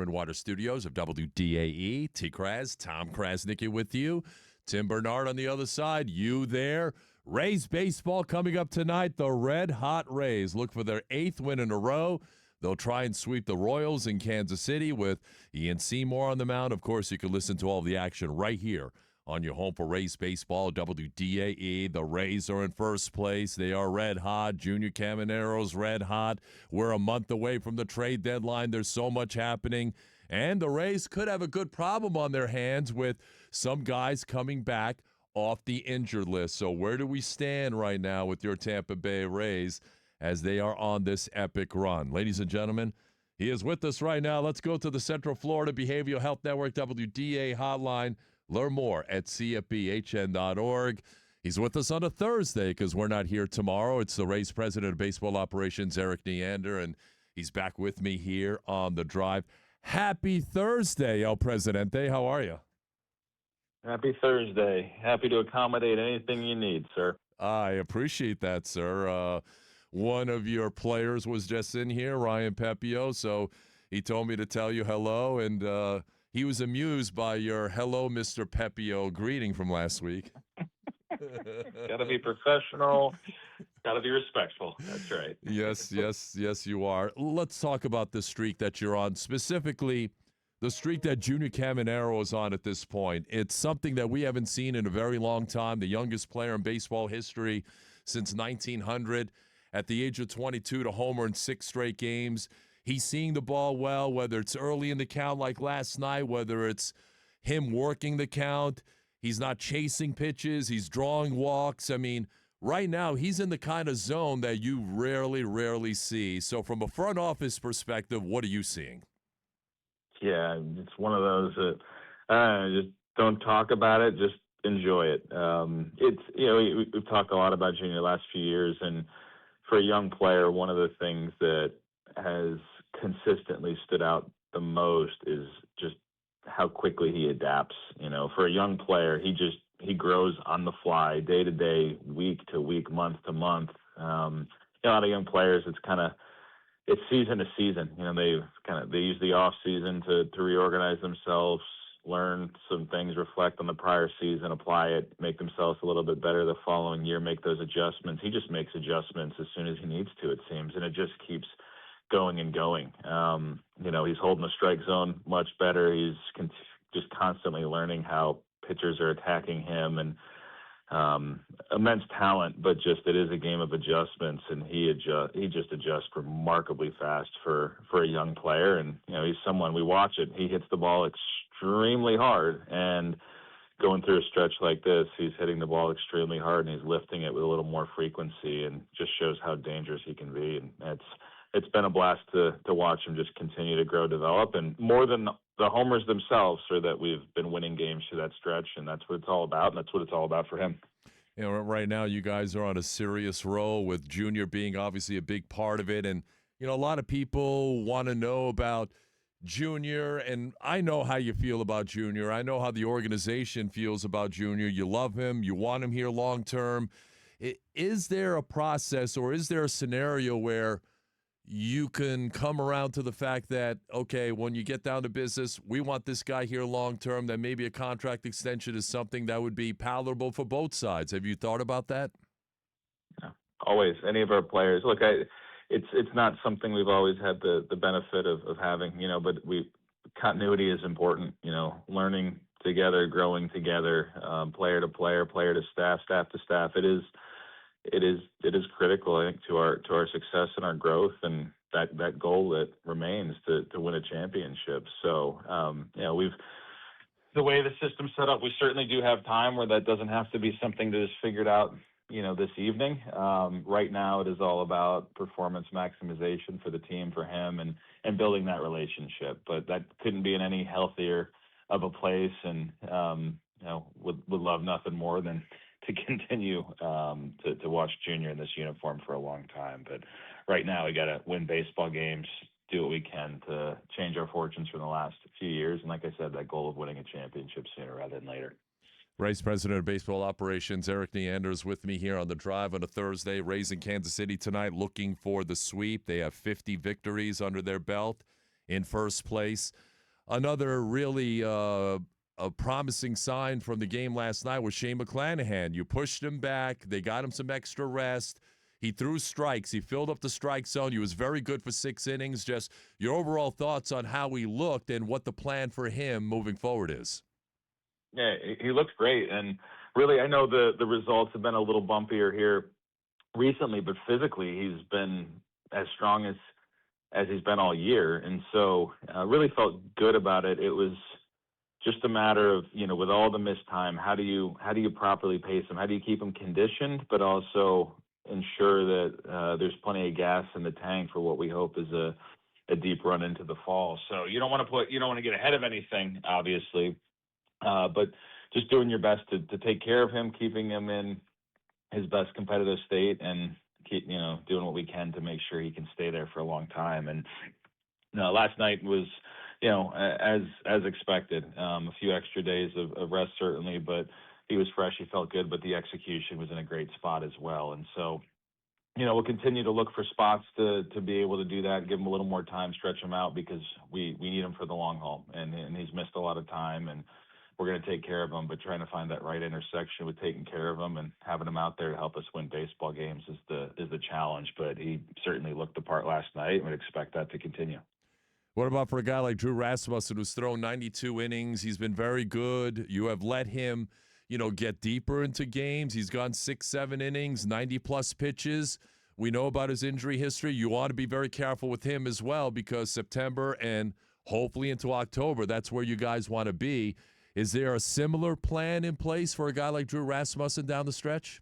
Air and Water Studios of WDAE. TKras, Tom Krasnicki with you. Tim Bernard on the other side. You there. Rays baseball coming up tonight. The Red Hot Rays look for their 8th win in a row. They'll try and sweep the Royals in Kansas City with Ian Seymour on the mound. Of course, you can listen to all the action right here on your home for Rays baseball, WDAE. The Rays are in first place. They are red hot. Junior Caminero's red hot. We're a month away from the trade deadline. There's so much happening. And the Rays could have a good problem on their hands with some guys coming back off the injured list. So where do we stand right now with your Tampa Bay Rays as they are on this epic run? Ladies and gentlemen, he is with us right now. Let's go to the Central Florida Behavioral Health Network WDA hotline. Learn more at cfbhn.org. He's with us on a Thursday because we're not here tomorrow. It's the Rays president of baseball operations, Erik Neander, and he's back with me here on the drive. Happy Thursday, El Presidente. How are you? Happy Thursday. Happy to accommodate anything you need, sir. I appreciate that, sir. One of your players was just in here, Ryan Pepio, so he told me to tell you hello, and he was amused by your hello, Mr. Pepio greeting from last week. Got to be professional. Got to be respectful. That's right. Yes, you are. Let's talk about the streak that you're on, specifically the streak that Junior Caminero is on at this point. It's something that we haven't seen in a very long time, the youngest player in baseball history since 1900. At the age of 22 to homer in 6 straight games. He's seeing the ball well, whether it's early in the count like last night, whether it's him working the count. He's not chasing pitches. He's drawing walks. I mean, right now he's in the kind of zone that you rarely see. So from a front office perspective, what are you seeing? Yeah, it's one of those that just don't talk about it, just enjoy it. It's, we've talked a lot about Junior the last few years, and for a young player, one of the things that has consistently stood out the most is just how quickly he adapts. For a young player, he grows on the fly, day to day, week to week, month to month. A lot of young players, it's season to season. They use the off season to reorganize themselves, learn some things, reflect on the prior season, apply it, make themselves a little bit better the following year, make those adjustments. He just makes adjustments as soon as he needs to, it seems, and it just keeps going and going. He's holding the strike zone much better. He's just constantly learning how pitchers are attacking him, and immense talent, but just it is a game of adjustments, and he just adjusts remarkably fast for a young player. And he's someone, we watch it, he hits the ball extremely hard, and going through a stretch like this, he's hitting the ball extremely hard, and he's lifting it with a little more frequency, and just shows how dangerous he can be. And it's been a blast to watch him just continue to grow, develop, and more than the homers themselves, so that we've been winning games through that stretch, and that's what it's all about, and that's what it's all about for him. Right now you guys are on a serious roll with Junior being obviously a big part of it, and a lot of people want to know about Junior, and I know how you feel about Junior. I know how the organization feels about Junior. You love him. You want him here long term. Is there a process, or is there a scenario where you can come around to the fact that, okay, when you get down to business, we want this guy here long term, that maybe a contract extension is something that would be palatable for both sides? Have you thought about that? Yeah, always. Any of our players. Look, it's not something we've always had the benefit of having, but continuity is important, learning together, growing together, player to player, player to staff, staff to staff. It is critical, I think, to our success and our growth, and that goal that remains to win a championship. So, the way the system's set up, we certainly do have time where that doesn't have to be something that is figured out, this evening. Right now, it is all about performance maximization for the team, for him, and building that relationship. But that couldn't be in any healthier of a place, and would love nothing more than to continue to watch Junior in this uniform for a long time. But right now, we got to win baseball games, do what we can to change our fortunes from the last few years. And like I said, that goal of winning a championship sooner rather than later. Rays president of baseball operations, Erik Neander, is with me here on the drive on a Thursday. Rays in Kansas City tonight looking for the sweep. They have 50 victories under their belt in first place. another really a promising sign from the game last night was Shane McClanahan. You pushed him back. They got him some extra rest. He threw strikes. He filled up the strike zone. He was very good for 6 innings. Just your overall thoughts on how he looked and what the plan for him moving forward is. Yeah, he looks great. And really, I know the results have been a little bumpier here recently, but physically he's been as strong as he's been all year. And so really felt good about it. It was just a matter of, with all the missed time, how do you properly pace him? How do you keep him conditioned, but also ensure that there's plenty of gas in the tank for what we hope is a deep run into the fall. So you don't want to get ahead of anything, obviously, but just doing your best to take care of him, keeping him in his best competitive state, and keep doing what we can to make sure he can stay there for a long time. And last night was as expected. A few extra days of rest certainly, but he was fresh. He felt good, but the execution was in a great spot as well. And so, we'll continue to look for spots to be able to do that, give him a little more time, stretch him out, because we need him for the long haul. And he's missed a lot of time, and we're going to take care of him. But trying to find that right intersection with taking care of him and having him out there to help us win baseball games is the challenge. But he certainly looked the part last night, and would expect that to continue. What about for a guy like Drew Rasmussen, who's thrown 92 innings? He's been very good. You have let him, get deeper into games. He's gone 6-7 innings, 90-plus pitches. We know about his injury history. You want to be very careful with him as well, because September and hopefully into October, that's where you guys want to be. Is there a similar plan in place for a guy like Drew Rasmussen down the stretch?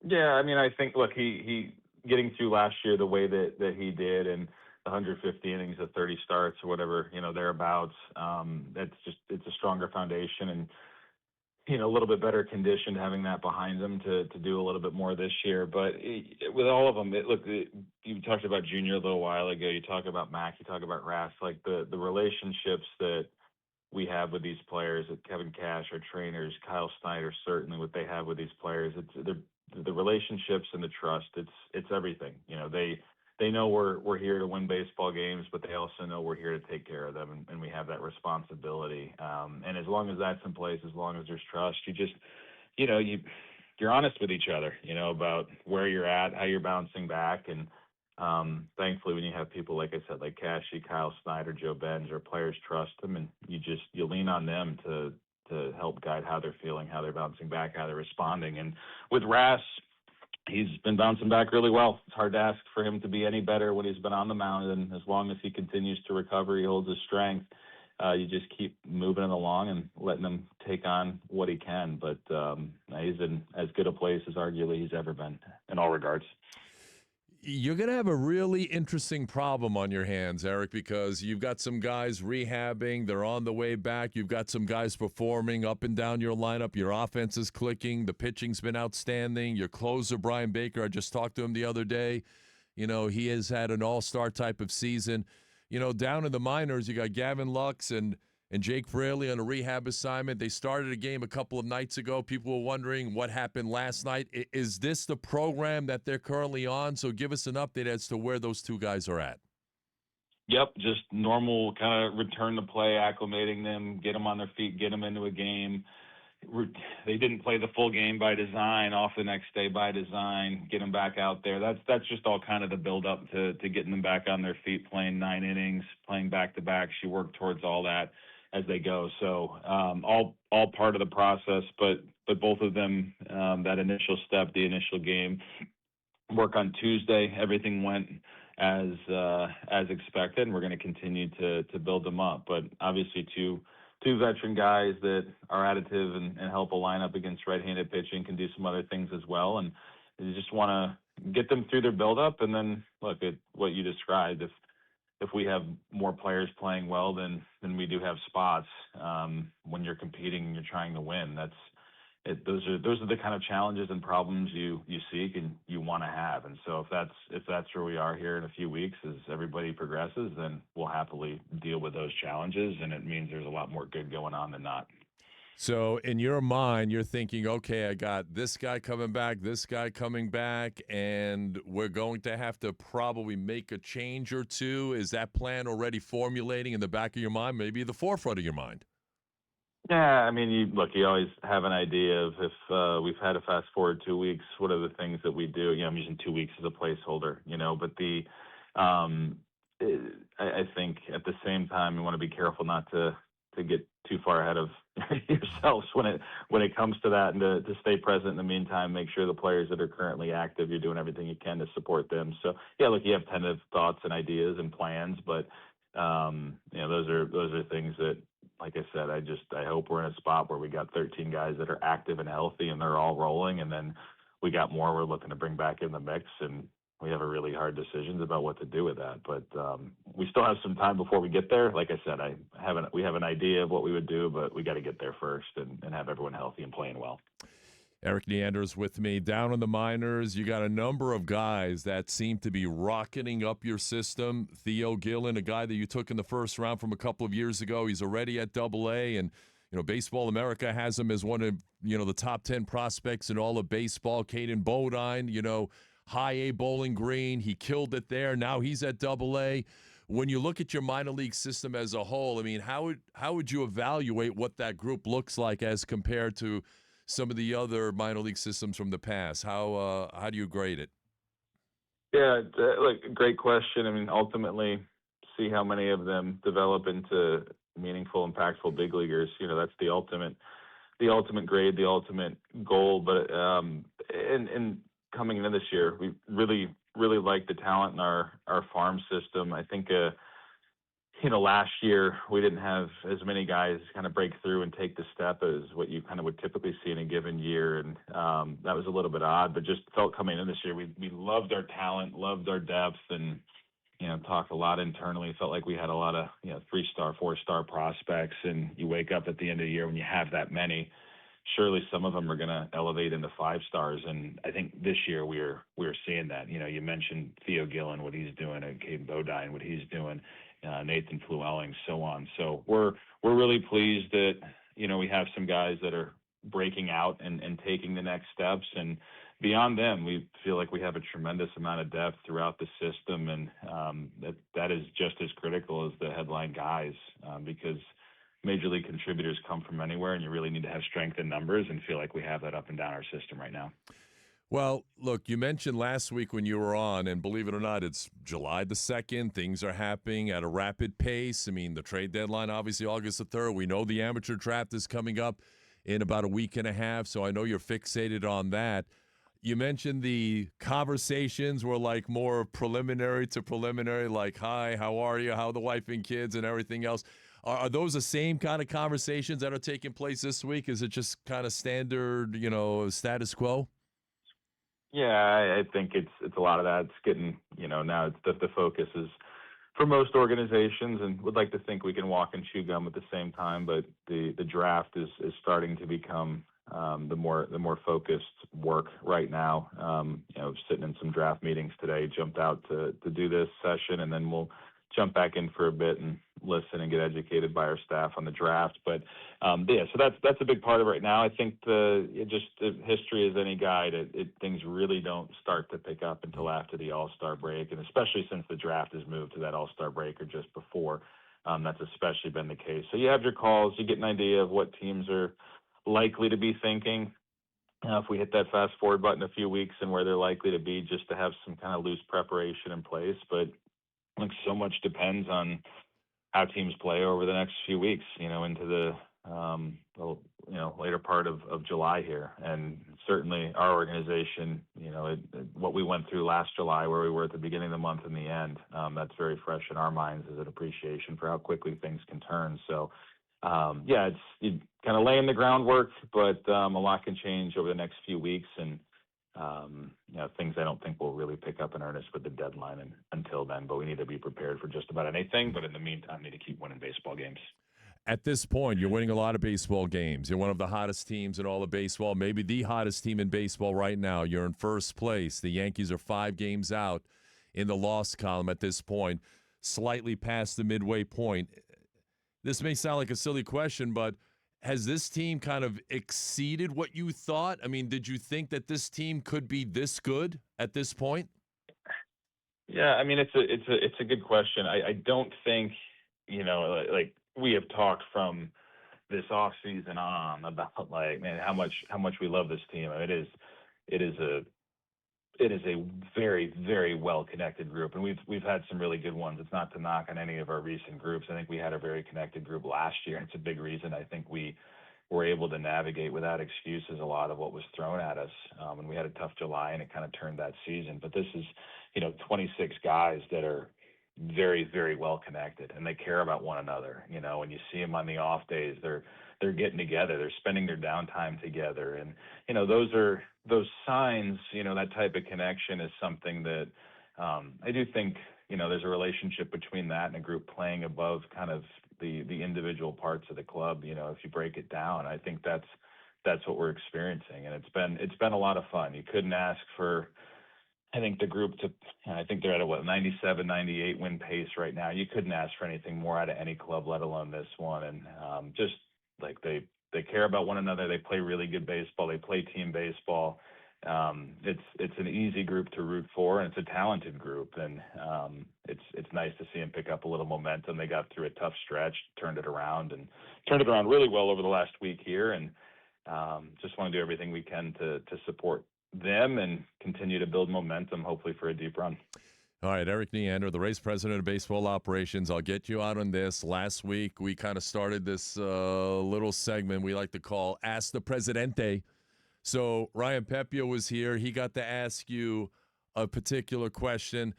Yeah, I think, look, he getting through last year the way that he did, and 150 innings of 30 starts or whatever, thereabouts. It's a stronger foundation, and a little bit better conditioned having that behind him to do a little bit more this year. But with all of them, you talked about Junior a little while ago. You talk about Mac. You talk about Ras. Like the relationships that we have with these players, Kevin Cash, our trainers, Kyle Snyder, certainly what they have with these players. It's the relationships and the trust. It's everything. They know we're here to win baseball games, but they also know we're here to take care of them, and we have that responsibility. And as long as that's in place, as long as there's trust, you just, you're honest with each other, about where you're at, how you're bouncing back. And thankfully, when you have people, like I said, like Cashy, Kyle Snyder, Joe Benz, our players trust them, and you lean on them to help guide how they're feeling, how they're bouncing back, how they're responding. And with Ras, he's been bouncing back really well. It's hard to ask for him to be any better when he's been on the mound, and as long as he continues to recover, he holds his strength. You just keep moving it along and letting him take on what he can. But he's in as good a place as arguably he's ever been in all regards. You're going to have a really interesting problem on your hands, Erik, because you've got some guys rehabbing. They're on the way back. You've got some guys performing up and down your lineup. Your offense is clicking. The pitching's been outstanding. Your closer, Brian Baker, I just talked to him the other day. He has had an all-star type of season. Down in the minors, you got Gavin Lux and Jake Fraley on a rehab assignment. They started a game a couple of nights ago. People were wondering what happened last night. Is this the program that they're currently on? So give us an update as to where those two guys are at. Yep, just normal kind of return to play, acclimating them, get them on their feet, get them into a game. They didn't play the full game by design, off the next day by design, get them back out there. That's just all kind of the build-up to getting them back on their feet, playing 9 innings, playing back-to-back. She worked towards all that as they go. So all part of the process, but both of them, that initial step, the initial game, work on Tuesday. Everything went as expected, and we're going to continue to build them up. But obviously two veteran guys that are additive and help a lineup against right-handed pitching, can do some other things as well. And you just want to get them through their build-up, and then look at what you described. If we have more players playing well, then we do have spots. When you're competing and you're trying to win, those are the kind of challenges and problems you seek and you want to have. And so if that's where we are here in a few weeks, as everybody progresses, then we'll happily deal with those challenges, and it means there's a lot more good going on than not. So in your mind, you're thinking, okay, I got this guy coming back, this guy coming back, and we're going to have to probably make a change or two. Is that plan already formulating in the back of your mind, maybe the forefront of your mind? Yeah, I mean, you always have an idea of if we've had to fast forward 2 weeks, what are the things that we do? I'm using 2 weeks as a placeholder, but um, eh, I think at the same time, you want to be careful not to get too far ahead of yourselves when it comes to that, and to stay present in the meantime, make sure the players that are currently active, you're doing everything you can to support them. So yeah, look, you have tentative thoughts and ideas and plans, but those are things that, like I said, I hope we're in a spot where we got 13 guys that are active and healthy and they're all rolling, and then we got more we're looking to bring back in the mix, and we have a really hard decisions about what to do with that. But we still have some time before we get there. Like I said, we have an idea of what we would do, but we got to get there first and have everyone healthy and playing well. Erik Neander is with me. Down on the minors, you got a number of guys that seem to be rocketing up your system. Theo Gillen, a guy that you took in the first round from a couple of years ago. He's already at Double-A, and Baseball America has him as one of the top 10 prospects in all of baseball. Caden Bodine, high A Bowling Green. He killed it there. Now he's at Double-A. When you look at your minor league system as a whole, I mean, how would you evaluate what that group looks like as compared to some of the other minor league systems from the past? How do you grade it? Yeah, great question. I mean, ultimately, see how many of them develop into meaningful, impactful big leaguers. That's the ultimate grade, the ultimate goal. But in coming into this year, we really, really like the talent in our farm system. I think last year we didn't have as many guys kind of break through and take the step as what you kind of would typically see in a given year. And that was a little bit odd, but just felt coming in this year, we loved our talent, loved our depth, and, talked a lot internally. Felt like we had a lot of, 3-star, 4-star prospects. And you wake up at the end of the year when you have that many, surely some of them are going to elevate into 5 stars. And I think this year we're seeing that. You mentioned Theo Gillen, what he's doing, and Caden Bodine, what he's doing, Nathan Flewelling, so on. So we're really pleased that we have some guys that are breaking out and taking the next steps. And beyond them, we feel like we have a tremendous amount of depth throughout the system, and that is just as critical as the headline guys, because major league contributors come from anywhere, and you really need to have strength in numbers, and feel like we have that up and down our system right now. Well, look, you mentioned last week when you were on, and believe it or not, it's July the 2nd. Things are happening at a rapid pace. I mean, the trade deadline, obviously, August the 3rd. We know the amateur draft is coming up in about a week and a half, so I know you're fixated on that. You mentioned the conversations were like more preliminary to preliminary, like, hi, how are you, how are the wife and kids and everything else. Are those the same kind of conversations that are taking place this week? Is it just kind of standard, status quo? Yeah, I think it's a lot of that. It's getting, now it's the focus is for most organizations, and would like to think we can walk and chew gum at the same time, but the draft is starting to become the more focused work right now. Sitting in some draft meetings today, jumped out to do this session, and then we'll jump back in for a bit and listen and get educated by our staff on the draft. But so that's a big part of it right now. I think the history is any guide. Things really don't start to pick up until after the All-Star break, and especially since the draft has moved to that All-Star break or just before. That's especially been the case. So you have your calls, you get an idea of what teams are likely to be thinking. If we hit that fast forward button a few weeks, and where they're likely to be, just to have some kind of loose preparation in place. But I think so much depends on how teams play over the next few weeks, into the later part of July here. And certainly our organization, what we went through last July, where we were at the beginning of the month and the end, that's very fresh in our minds as an appreciation for how quickly things can turn. So, it's you kind of laying the groundwork, but a lot can change over the next few weeks. And things I don't think will really pick up in earnest with the deadline until then, but we need to be prepared for just about anything. But in the meantime, we need to keep winning baseball games. At this point, you're winning a lot of baseball games. You're one of the hottest teams in all of baseball, maybe the hottest team in baseball right now. You're in first place. The Yankees are 5 games out in the loss column at this point, slightly past the midway point. This may sound like a silly question, but has this team kind of exceeded what you thought? I mean, did you think that this team could be this good at this point? Yeah, I mean, it's a good question. I don't think, like we have talked from this off season on about like, man, how much we love this team. I mean, it is a very, very well connected group, and we've had some really good ones. It's not to knock on any of our recent groups. I think we had a very connected group last year. And it's a big reason I think we were able to navigate without excuses a lot of what was thrown at us. And we had a tough July, and it kind of turned that season. But this is, 26 guys that are very, very well connected, and they care about one another. When you see them on the off days, they're getting together, they're spending their downtime together, and those signs. That type of connection is something that I do think there's a relationship between that and a group playing above kind of the individual parts of the club. If you break it down, I think that's what we're experiencing, and it's been a lot of fun. You couldn't ask for, I think, the group to, I think they're at a 97, 98 win pace right now. You couldn't ask for anything more out of any club, let alone this one. And just like they care about one another. They play really good baseball. They play team baseball. It's an easy group to root for, and it's a talented group. And it's nice to see them pick up a little momentum. They got through a tough stretch, turned it around really well over the last week here. And just want to do everything we can to support them and continue to build momentum, hopefully for a deep run. All right, Erik Neander, the race president of baseball operations. I'll get you out on this. Last week, we kind of started this little segment we like to call Ask the Presidente. So Ryan Pepio was here. He got to ask you a particular question.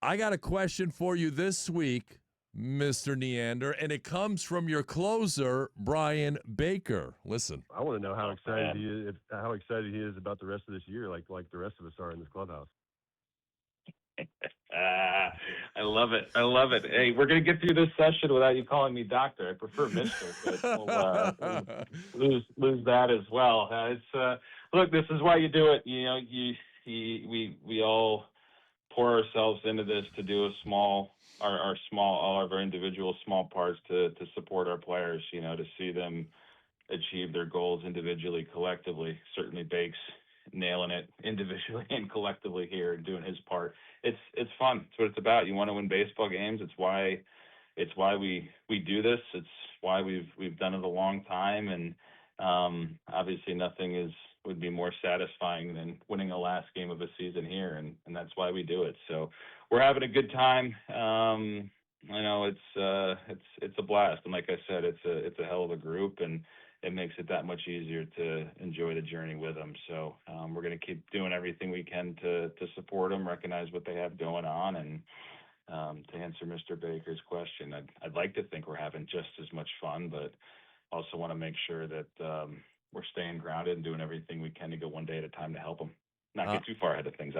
I got a question for you this week, Mr. Neander, and it comes from your closer, Brian Baker. Listen. I want to know how excited he is about the rest of this year, like the rest of us are in this clubhouse. I love it. I love it. Hey, we're going to get through this session without you calling me doctor. I prefer Mister, but we'll lose that as well. Look, this is why you do it. We all pour ourselves into this to do all of our individual small parts to support our players, to see them achieve their goals individually, collectively. Certainly Bake's nailing it individually and collectively here and doing his part. It's fun. It's what it's about. You want to win baseball games. It's why we do this. It's why we've done it a long time. And obviously nothing would be more satisfying than winning the last game of a season here, and that's why we do it. So we're having a good time. I know it's a blast, and like I said, it's a hell of a group, and it makes it that much easier to enjoy the journey with them. So we're going to keep doing everything we can to support them, recognize what they have going on, and to answer Mr. Baker's question, I'd like to think we're having just as much fun, but also want to make sure that we're staying grounded and doing everything we can to go one day at a time to help them, not get too far ahead of things.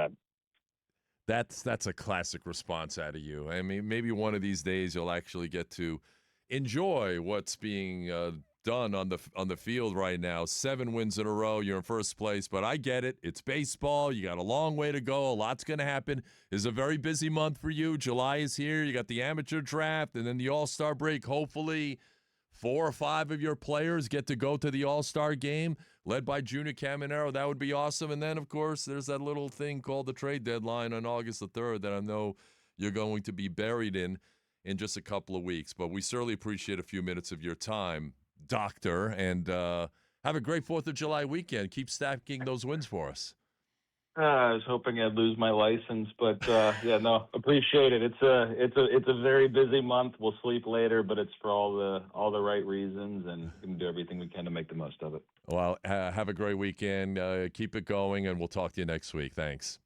That's a classic response out of you. I mean, maybe one of these days you'll actually get to enjoy what's being done on the field right now. 7 wins in a row. You're in first place, but I get it. It's baseball. You got a long way to go. A lot's going to happen. It's a very busy month for you. July is here. You got the amateur draft and then the All-Star break. Hopefully 4 or 5 of your players get to go to the All-Star game, led by Junior Caminero. That would be awesome. And then, of course, there's that little thing called the trade deadline on August the 3rd that I know you're going to be buried in just a couple of weeks. But we certainly appreciate a few minutes of your time, Doctor, and have a great 4th of July weekend. Keep stacking those wins for us. I was hoping I'd lose my license, but yeah, no, appreciate it. It's a very busy month. We'll sleep later, but it's for all the right reasons, and we can do everything we can to make the most of it. Well, have a great weekend. Keep it going, and we'll talk to you next week. Thanks.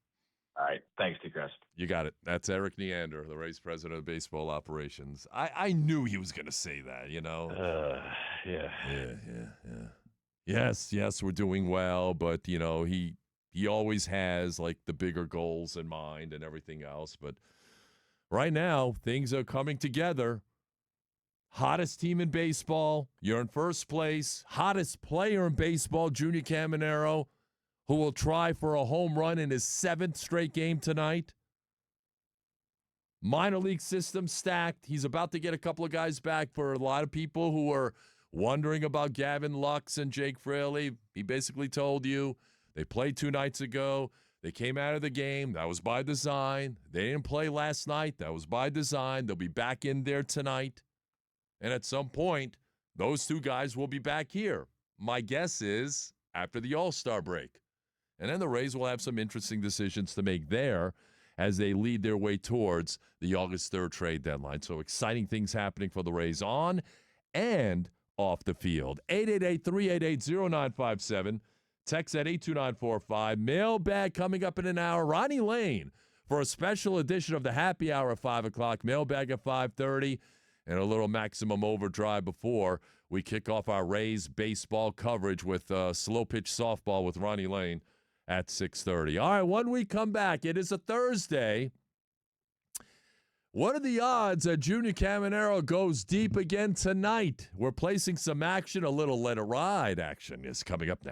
All right. Thanks, TKras. You got it. That's Erik Neander, the race president of baseball operations. I knew he was going to say that, Yeah. Yes, we're doing well, but, he always has, like, the bigger goals in mind and everything else. But right now, things are coming together. Hottest team in baseball. You're in first place. Hottest player in baseball, Junior Caminero, who will try for a home run in his 7th straight game tonight. Minor league system stacked. He's about to get a couple of guys back. For a lot of people who are wondering about Gavin Lux and Jake Fraley, he basically told you they played 2 nights ago. They came out of the game. That was by design. They didn't play last night. That was by design. They'll be back in there tonight. And at some point, those 2 guys will be back here. My guess is after the All-Star break. And then the Rays will have some interesting decisions to make there as they lead their way towards the August 3rd trade deadline. So exciting things happening for the Rays on and off the field. 888-388-0957. Text at 82945. Mailbag coming up in an hour. Ronnie Lane for a special edition of the Happy Hour at 5 o'clock. Mailbag at 5:30. And a little maximum overdrive before we kick off our Rays baseball coverage with slow pitch softball with Ronnie Lane at 6:30. All right, when we come back, it is a Thursday. What are the odds that Junior Caminero goes deep again tonight? We're placing some action. A little let it ride action is coming up next.